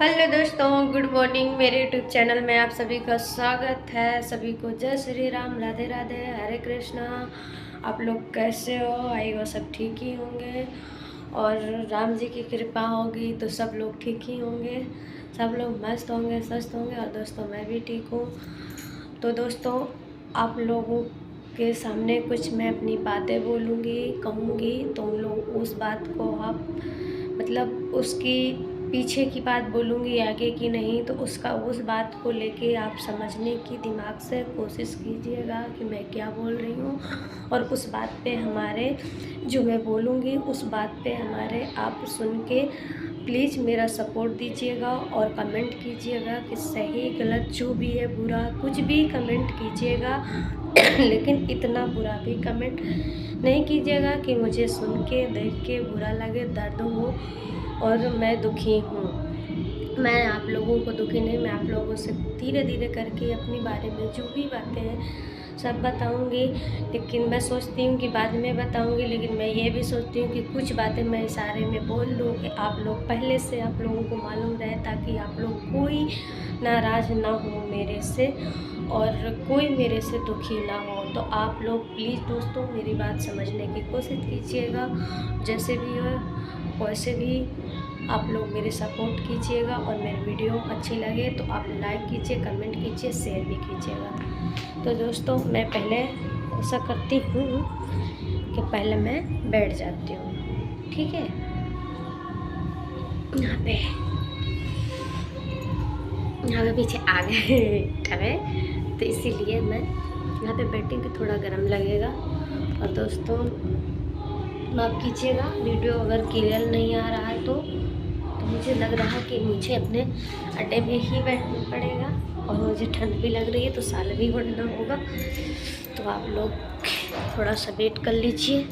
Hello दोस्तों, good morning. मेरे YouTube channel में आप सभी का स्वागत है। सभी को जय श्री राम, राधे राधे, हरे कृष्णा। आप लोग कैसे हो? आई हो सब ठीक ही होंगे और राम जी की कृपा होगी तो सब लोग ठीक ही होंगे, सब लोग मस्त होंगे, स्वस्थ होंगे। और दोस्तों मैं भी ठीक हूँ। तो दोस्तों आप लोगों के सामने कुछ मैं अपनी बातें बोलूँगी, कहूँगी, तो उन लोग उस बात को आप मतलब उसकी पीछे की बात बोलूँगी, आगे की नहीं। तो उस बात को लेके आप समझने की दिमाग से कोशिश कीजिएगा कि मैं क्या बोल रही हूँ। और उस बात पे हमारे जो मैं बोलूँगी उस बात पे हमारे आप सुन के प्लीज़ मेरा सपोर्ट दीजिएगा और कमेंट कीजिएगा कि सही गलत जो भी है, बुरा कुछ भी कमेंट कीजिएगा लेकिन इतना बुरा भी कमेंट नहीं कीजिएगा कि मुझे सुन के देख के बुरा लगे, दर्द हो और मैं दुखी हूँ। मैं आप लोगों को दुखी नहीं, मैं आप लोगों से धीरे धीरे करके अपने बारे में जो भी बातें हैं सब बताऊंगी। लेकिन मैं सोचती हूँ कि बाद में बताऊंगी, लेकिन मैं ये भी सोचती हूँ कि कुछ बातें मैं इशारे में बोल दूँ कि आप लोग पहले से आप लोगों को मालूम रहे, ताकि आप लोग कोई नाराज़ ना हो मेरे से और कोई मेरे से दुखी ना हो। तो आप लोग प्लीज़ दोस्तों मेरी बात समझने की कोशिश कीजिएगा। जैसे भी हो वैसे भी आप लोग मेरे सपोर्ट कीजिएगा और मेरी वीडियो अच्छी लगे तो आप लाइक कीजिए, कमेंट कीजिए, शेयर भी कीजिएगा। तो दोस्तों मैं पहले ऐसा करती हूँ कि पहले मैं बैठ जाती हूँ, ठीक है। यहाँ पे पीछे आ गए ठगे, तो इसीलिए मैं यहाँ पे बैठी कि थोड़ा गर्म लगेगा। और दोस्तों माफ़ कीजिएगा वीडियो अगर क्लियर नहीं आ रहा है तो मुझे लग रहा है कि मुझे अपने अड्डे में ही बैठना पड़ेगा और मुझे ठंड भी लग रही है तो साल भी बढ़ना होगा। तो आप लोग थोड़ा सा वेट कर लीजिए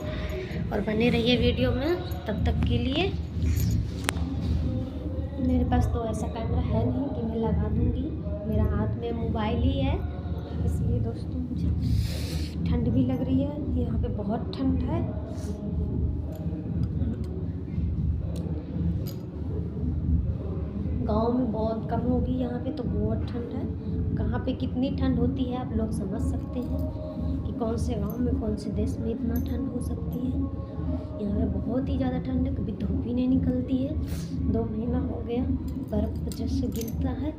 और बने रहिए वीडियो में। तब तक के लिए मेरे पास तो ऐसा कैमरा है नहीं कि मैं लगा दूँगी, मेरा हाथ में मोबाइल ही है, इसलिए दोस्तों मुझे ठंड भी लग रही है। यहाँ पे बहुत ठंड है। गांव में बहुत कम होगी, यहाँ पे तो बहुत ठंड है। कहाँ पे कितनी ठंड होती है आप लोग समझ सकते हैं कि कौन से गांव में कौन से देश में इतना ठंड हो सकती है। यहाँ पे बहुत ही ज़्यादा ठंड है, कभी धूप ही नहीं निकलती है। 2 महीना हो गया बर्फ़ जैसे गिरता है।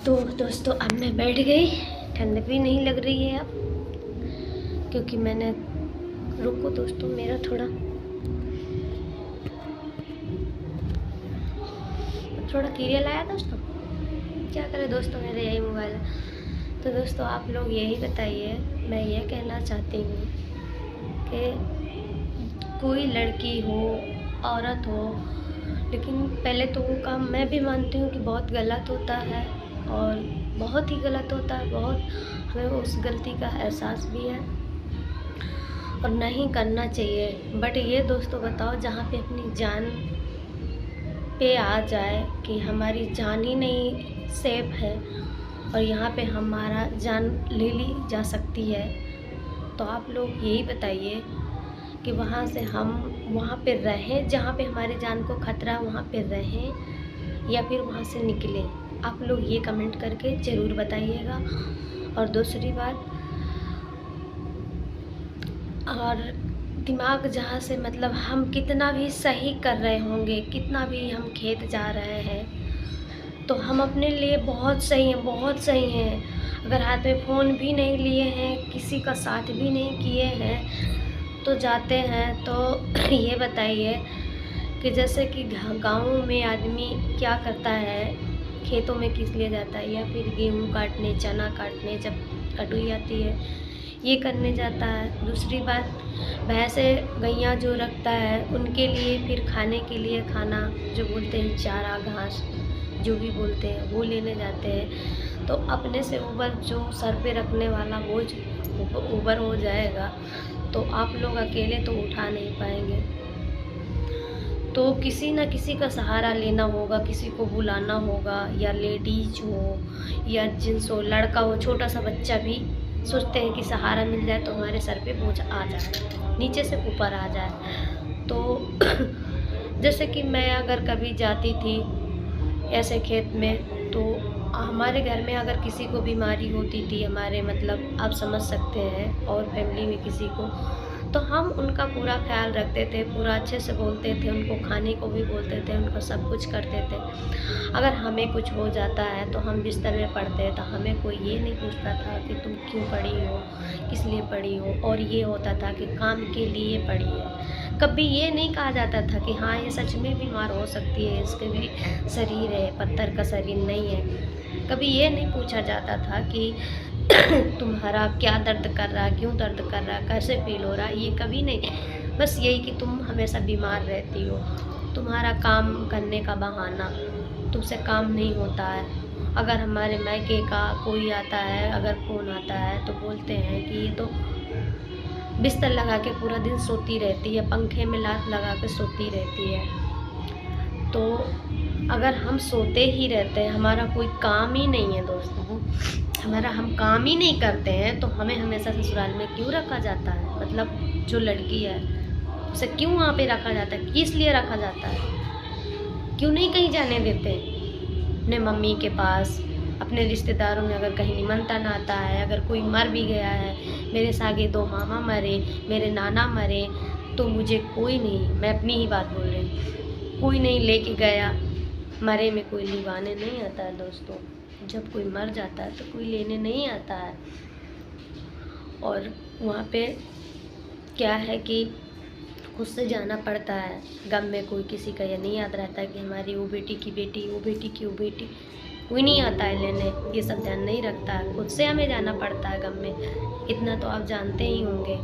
तो दोस्तों अब मैं बैठ गई, ठंड भी नहीं लग रही है अब, क्योंकि मैंने रुको दोस्तों मेरा थोड़ा क्लियर आया दोस्तों। क्या करें दोस्तों, मेरा यही मोबाइल है। तो दोस्तों आप लोग यही बताइए, मैं ये कहना चाहती हूँ कि कोई लड़की हो, औरत हो, लेकिन पहले तो वो काम मैं भी मानती हूँ कि बहुत गलत होता है और बहुत ही गलत होता है। बहुत हमें उस गलती का एहसास भी है और नहीं करना चाहिए। बट ये दोस्तों बताओ, जहाँ पे अपनी जान पे आ जाए कि हमारी जान ही नहीं सेफ है और यहाँ पे हमारा जान ले ली जा सकती है, तो आप लोग यही बताइए कि वहाँ से हम वहाँ पे रहें जहाँ पे हमारी जान को खतरा, वहाँ पे रहें या फिर वहाँ से निकलें। आप लोग ये कमेंट करके ज़रूर बताइएगा। और दूसरी बात, और दिमाग जहाँ से मतलब हम कितना भी सही कर रहे होंगे, कितना भी हम खेत जा रहे हैं, तो हम अपने लिए बहुत सही हैं, बहुत सही हैं। अगर हाथ में फ़ोन भी नहीं लिए हैं, किसी का साथ भी नहीं किए हैं, तो जाते हैं। तो ये बताइए कि जैसे कि गाँव में आदमी क्या करता है, खेतों में किस लिए जाता है, या फिर गेहूँ काटने, चना काटने, जब कटुई आती है ये करने जाता है। दूसरी बात, भैंसे गैया जो रखता है उनके लिए फिर खाने के लिए खाना जो बोलते हैं चारा, घास जो भी बोलते हैं वो लेने जाते हैं। तो अपने से ऊपर जो सर पे रखने वाला बोझ ऊपर हो जाएगा, तो आप लोग अकेले तो उठा नहीं पाएंगे। तो किसी न किसी का सहारा लेना होगा, किसी को बुलाना होगा, या लेडीज हो या जेंट्स हो, लड़का हो, छोटा सा बच्चा भी सोचते हैं कि सहारा मिल जाए तो हमारे सर पे बोझ आ जाए, नीचे से ऊपर आ जाए। तो जैसे कि मैं अगर कभी जाती थी ऐसे खेत में, तो हमारे घर में अगर किसी को बीमारी होती थी, हमारे मतलब आप समझ सकते हैं, और फैमिली में किसी को, तो हम उनका पूरा ख्याल रखते थे, पूरा अच्छे से बोलते थे, उनको खाने को भी बोलते थे, उनको सब कुछ करते थे। अगर हमें कुछ हो जाता है तो हम बिस्तर में पड़ते तो हमें कोई ये नहीं पूछता था कि तुम क्यों पड़ी हो, किस लिए पड़ी हो, और ये होता था कि काम के लिए पड़ी है। कभी ये नहीं कहा जाता था कि हाँ ये सच में बीमार हो सकती है, इसके भी शरीर है, पत्थर का शरीर नहीं है। कभी ये नहीं पूछा जाता था कि तुम्हारा क्या दर्द कर रहा है, क्यों दर्द कर रहा है, कैसे फील हो रहा है, ये कभी नहीं। बस यही कि तुम हमेशा बीमार रहती हो, तुम्हारा काम करने का बहाना, तुमसे काम नहीं होता है। अगर हमारे मायके का कोई आता है, अगर फ़ोन आता है तो बोलते हैं कि ये तो बिस्तर लगा के पूरा दिन सोती रहती है, पंखे में लात लगा के सोती रहती है। तो अगर हम सोते ही रहते हैं, हमारा कोई काम ही नहीं है दोस्तों, हमारा हम काम ही नहीं करते हैं, तो हमें हमेशा ससुराल में क्यों रखा जाता है? मतलब जो लड़की है उसे क्यों वहाँ पे रखा जाता है, किस लिए रखा जाता है? क्यों नहीं कहीं जाने देते अपने मम्मी के पास, अपने रिश्तेदारों में अगर कहीं निमंत्रण आता है, अगर कोई मर भी गया है, मेरे सागे 2 मामा मरे, मेरे नाना मरे, तो मुझे कोई नहीं, मैं अपनी ही बात बोल रही हूँ, कोई नहीं लेके गया, मरे में कोई लिवाने नहीं आता है दोस्तों। जब कोई मर जाता है तो कोई लेने नहीं आता है। और वहाँ पे क्या है कि खुद से जाना पड़ता है। गम में कोई किसी का ये नहीं याद रहता है कि हमारी वो बेटी की बेटी, वो बेटी की वो बेटी, कोई नहीं आता है लेने, ये सब ध्यान नहीं रखता है, खुद से हमें जाना पड़ता है गम में। इतना तो आप जानते ही होंगे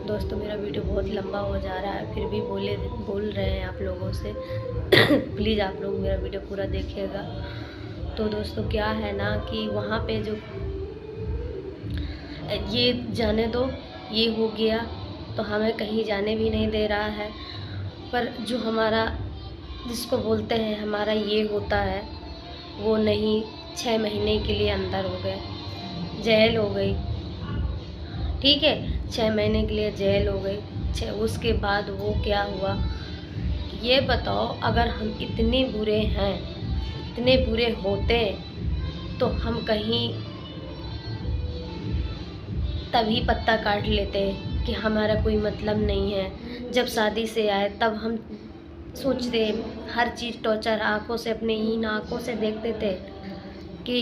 दोस्तों। मेरा वीडियो बहुत लंबा हो जा रहा है, फिर भी बोल रहे हैं आप लोगों से प्लीज़ आप लोग मेरा वीडियो पूरा देखिएगा। तो दोस्तों क्या है ना कि वहाँ पे जो ये जाने दो, ये हो गया, तो हमें कहीं जाने भी नहीं दे रहा है। पर जो हमारा, जिसको बोलते हैं हमारा ये होता है, वो नहीं, 6 महीने के लिए अंदर हो गए, जेल हो गई, ठीक है, 6 महीने के लिए जेल हो गई। उसके बाद वो क्या हुआ ये बताओ। अगर हम इतने बुरे हैं, इतने बुरे होते तो हम कहीं तभी पत्ता काट लेते कि हमारा कोई मतलब नहीं है। जब शादी से आए तब हम सोचते, हर चीज़ टॉर्चर आँखों से, अपने हीन आँखों से देखते थे कि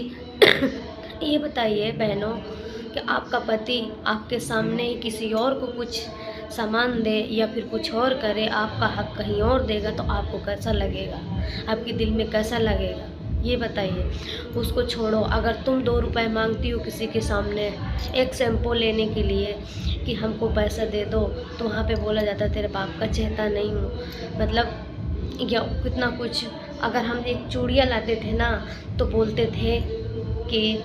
ये बताइए बहनों कि आपका पति आपके सामने ही किसी और को कुछ सामान दे या फिर कुछ और करे, आपका हक कहीं और देगा, तो आपको कैसा लगेगा, आपके दिल में कैसा लगेगा, ये बताइए। उसको छोड़ो, अगर तुम 2 रुपए मांगती हो किसी के सामने एक शैम्पू लेने के लिए कि हमको पैसा दे दो, तो वहाँ पे बोला जाता तेरे बाप का चहेता नहीं हूँ, मतलब या कितना कुछ। अगर हम एक चूड़ियाँ लाते थे ना तो बोलते थे कि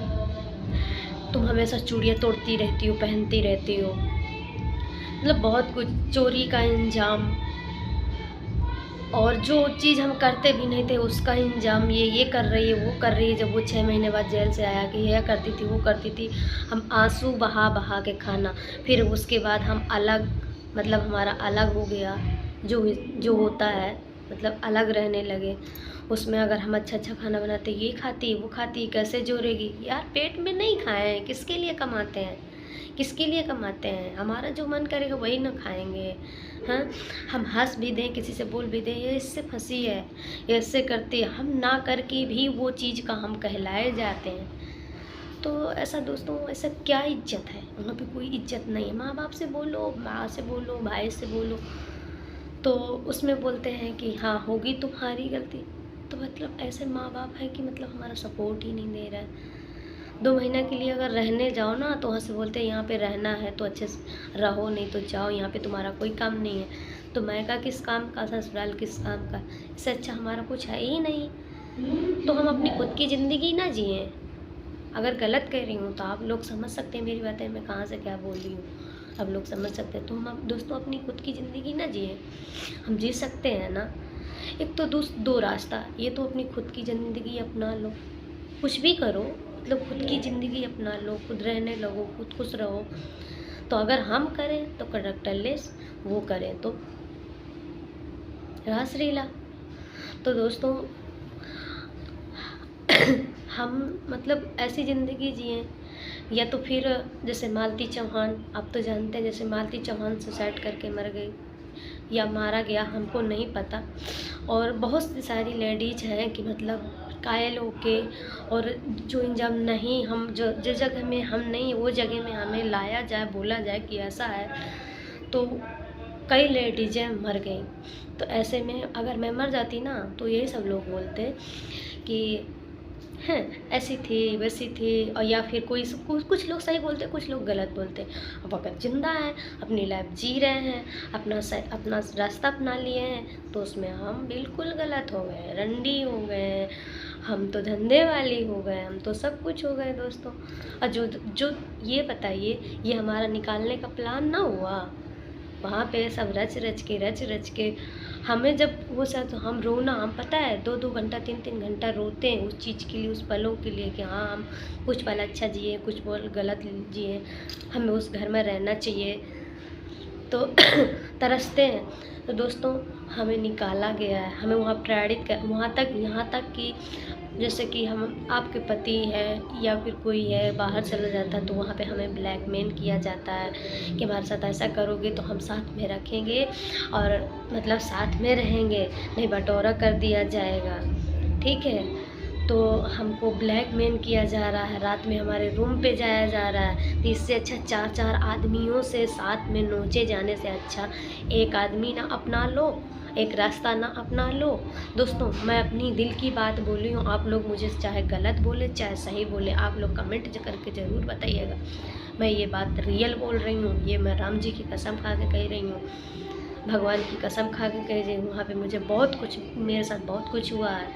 तुम हमेशा चूड़ियाँ तोड़ती रहती हो, पहनती रहती हो, मतलब बहुत कुछ, चोरी का इंजाम, और जो चीज़ हम करते भी नहीं थे उसका इंजाम, ये कर रही है, वो कर रही है। जब वो 6 महीने बाद जेल से आया कि यह करती थी, वो करती थी, हम आंसू बहा बहा के खाना। फिर उसके बाद हम अलग, मतलब हमारा अलग हो गया, जो होता है, मतलब अलग रहने लगे। उसमें अगर हम अच्छा अच्छा खाना बनाते, ये खाती वो खाती, कैसे जोड़ेगी यार, पेट में नहीं खाए हैं, किसके लिए कमाते हैं, किसके लिए कमाते हैं? हमारा जो मन करेगा वही ना खाएंगे। हाँ, हम हंस भी दें, किसी से बोल भी दें, ये इससे फंसी है, ये इससे करती है, हम ना करके भी वो चीज़ का हम कहलाए जाते हैं। तो ऐसा दोस्तों, ऐसा क्या इज्जत है? वहाँ पे कोई इज्जत नहीं है। माँ बाप से बोलो, माँ से बोलो, भाई से बोलो, तो उसमें बोलते हैं कि हाँ होगी तुम्हारी गलती। तो मतलब ऐसे माँ बाप है कि मतलब हमारा सपोर्ट ही नहीं दे रहा है। 2 महीना के लिए अगर रहने जाओ ना तो वहाँ से बोलते हैं यहाँ पे रहना है तो अच्छे से रहो, नहीं तो जाओ, यहाँ पे तुम्हारा कोई काम नहीं है। तो मायका किस काम का, ससुराल किस काम का? इससे अच्छा हमारा कुछ है ही नहीं। तो हम अपनी खुद की ज़िंदगी ना जिए। अगर गलत कह रही हूँ तो आप लोग समझ सकते हैं मेरी बातें, मैं कहाँ से क्या बोल रही हूँ, आप लोग समझ सकते हैं। तो हम दोस्तों अपनी खुद की ज़िंदगी ना जिए, हम जी सकते हैं ना। एक तो दो रास्ता, ये तो अपनी खुद की ज़िंदगी अपना लो, कुछ भी करो, मतलब खुद की ज़िंदगी अपना लो, खुद रहने लगो, खुद खुश रहो। तो अगर हम करें तो कंडक्टर लेस, वो करें तो रास लीला। तो दोस्तों हम मतलब ऐसी ज़िंदगी जिए, या तो फिर जैसे मालती चौहान, आप तो जानते हैं जैसे मालती चौहान सुसाइड करके मर गई या मारा गया, हमको नहीं पता। और बहुत सी सारी लेडीज हैं कि मतलब कायल होके, और जो इंजाम नहीं, हम जो जिस जगह में हम नहीं वो जगह में हमें लाया जाए, बोला जाए कि ऐसा है, तो कई लेडीज़ें मर गई। तो ऐसे में अगर मैं मर जाती ना, तो यही सब लोग बोलते कि हैं ऐसी थी वैसी थी, और या फिर कुछ लोग सही बोलते, कुछ लोग गलत बोलते। अब अगर जिंदा है, अपनी लाइफ जी रहे हैं, अपना रास्ता अपना लिए हैं, तो उसमें हम बिल्कुल गलत हो गए, रंडी हो गए, हम तो धंधे वाली हो गए, हम तो सब कुछ हो गए दोस्तों। और जो जो ये बताइए, ये हमारा निकालने का प्लान ना हुआ, वहाँ पे सब रच रच के हमें जब वो सब, तो हम रोना, हम पता है 2-2 घंटा 3-3 घंटा रोते हैं उस चीज़ के लिए, उस पलों के लिए कि हाँ हम कुछ पल अच्छा जिए, कुछ पल गलत जिए, हमें उस घर में रहना चाहिए, तो तरसते हैं। तो दोस्तों हमें निकाला गया है, हमें वहाँ प्रेरित कर, वहाँ तक, यहाँ तक कि जैसे कि हम, आपके पति है या फिर कोई है बाहर चला जाता है, तो वहाँ पे हमें ब्लैकमेल किया जाता है कि हमारे साथ ऐसा करोगे तो हम साथ में रखेंगे, और मतलब साथ में रहेंगे, नहीं बटोरा कर दिया जाएगा, ठीक है। तो हमको ब्लैकमेल किया जा रहा है, रात में हमारे रूम पे जाया जा रहा है। तो इससे अच्छा 4-4 आदमियों से साथ में नोचे जाने से अच्छा एक आदमी ना अपना लो, एक रास्ता ना अपना लो। दोस्तों मैं अपनी दिल की बात बोली हूँ, आप लोग मुझे चाहे गलत बोले चाहे सही बोले, आप लोग कमेंट करके ज़रूर बताइएगा। मैं ये बात रियल बोल रही हूँ, ये मैं राम जी की कसम खा के कह रही हूँ, भगवान की कसम खा के कह रही हूँ। वहाँ पे मुझे बहुत कुछ, मेरे साथ बहुत कुछ हुआ है,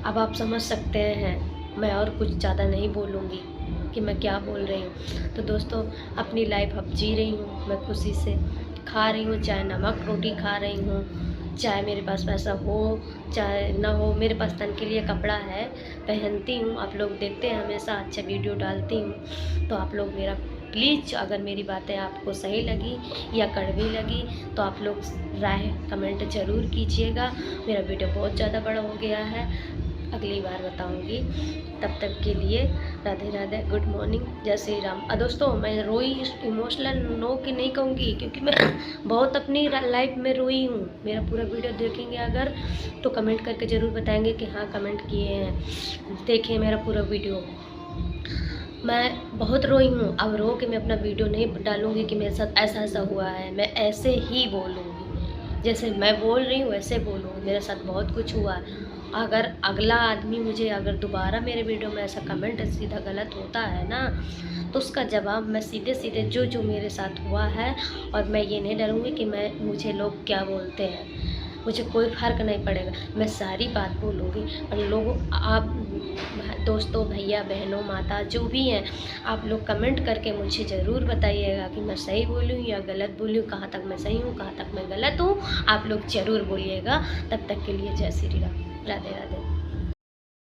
अब आप समझ सकते हैं। मैं और कुछ ज़्यादा नहीं बोलूँगी कि मैं क्या बोल रही हूँ। तो दोस्तों अपनी लाइफ अब जी रही हूँ, मैं खुशी से खा रही हूँ, चाहे नमक रोटी खा रही हूँ, चाहे मेरे पास पैसा हो चाहे ना हो, मेरे पास तन के लिए कपड़ा है, पहनती हूँ। आप लोग देखते हैं हमेशा अच्छा वीडियो डालती हूँ, तो आप लोग मेरा प्लीज़, अगर मेरी बातें आपको सही लगी या कड़वी लगी तो आप लोग राय कमेंट ज़रूर कीजिएगा। मेरा वीडियो बहुत ज़्यादा बड़ा हो गया है, अगली बार बताऊंगी। तब तक के लिए राधे राधे, गुड मॉर्निंग, जय श्री राम। दोस्तों मैं रोई, इमोशनल नो कि नहीं कहूँगी, क्योंकि मैं बहुत अपनी लाइफ में रोई हूँ। मेरा पूरा वीडियो देखेंगे अगर तो कमेंट करके ज़रूर बताएंगे कि हाँ कमेंट किए हैं, देखें मेरा पूरा वीडियो। मैं बहुत रोई हूँ, अब रो के मैं अपना वीडियो नहीं डालूँगी कि मेरे साथ ऐसा ऐसा हुआ है, मैं ऐसे ही बोलूँगी, जैसे मैं बोल रही हूँ वैसे बोलूँगी। मेरे साथ बहुत कुछ हुआ है। अगर अगला आदमी मुझे अगर दोबारा मेरे वीडियो में ऐसा कमेंट सीधा गलत होता है ना, तो उसका जवाब मैं सीधे सीधे जो मेरे साथ हुआ है, और मैं ये नहीं डरूँगी कि मुझे लोग क्या बोलते हैं, मुझे कोई फ़र्क नहीं पड़ेगा, मैं सारी बात बोलूँगी। और लोगों, आप दोस्तों, भैया बहनों, माता जो भी हैं, आप लोग कमेंट करके मुझे ज़रूर बताइएगा कि मैं सही बोलूँ या गलत बोलूँ, कहाँ तक मैं सही हूँ, कहाँ तक मैं गलत हूँ, आप लोग ज़रूर बोलिएगा। तब तक के लिए जय श्री राम, राधे राधे।